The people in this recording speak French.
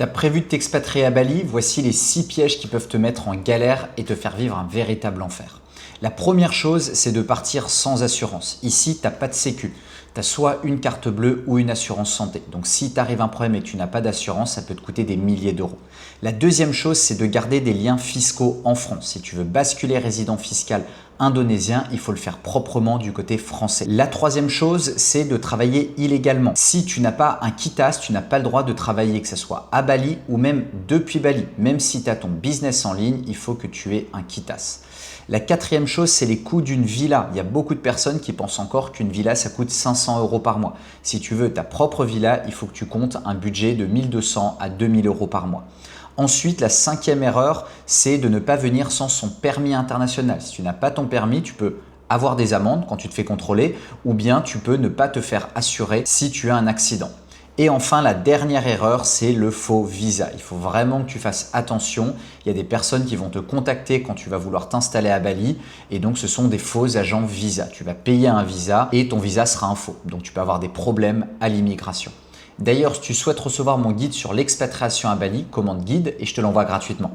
T'as prévu de t'expatrier à Bali? Voici les 6 pièges qui peuvent te mettre en galère et te faire vivre un véritable enfer. La première chose, c'est de partir sans assurance. Ici, tu n'as pas de sécu. Tu as soit une carte bleue ou une assurance santé. Donc si t'arrive un problème et que tu n'as pas d'assurance, ça peut te coûter des milliers d'euros. La deuxième chose, c'est de garder des liens fiscaux en France. Si tu veux basculer résident fiscal indonésien, il faut le faire proprement du côté français. La troisième chose, c'est de travailler illégalement. Si tu n'as pas un KITAS, tu n'as pas le droit de travailler, que ce soit à Bali ou même depuis Bali. Même si tu as ton business en ligne, il faut que tu aies un KITAS. La quatrième chose, c'est les coûts d'une villa. Il y a beaucoup de personnes qui pensent encore qu'une villa, ça coûte 500 € par mois. Si tu veux ta propre villa, il faut que tu comptes un budget de 1200 à 2000 € par mois. Ensuite, la cinquième erreur, c'est de ne pas venir sans son permis international. Si tu n'as pas ton permis, tu peux avoir des amendes quand tu te fais contrôler ou bien tu peux ne pas te faire assurer si tu as un accident. Et enfin, la dernière erreur, c'est le faux visa. Il faut vraiment que tu fasses attention. Il y a des personnes qui vont te contacter quand tu vas vouloir t'installer à Bali et donc ce sont des faux agents visa. Tu vas payer un visa et ton visa sera un faux. Donc tu peux avoir des problèmes à l'immigration. D'ailleurs, si tu souhaites recevoir mon guide sur l'expatriation à Bali, commande guide et je te l'envoie gratuitement.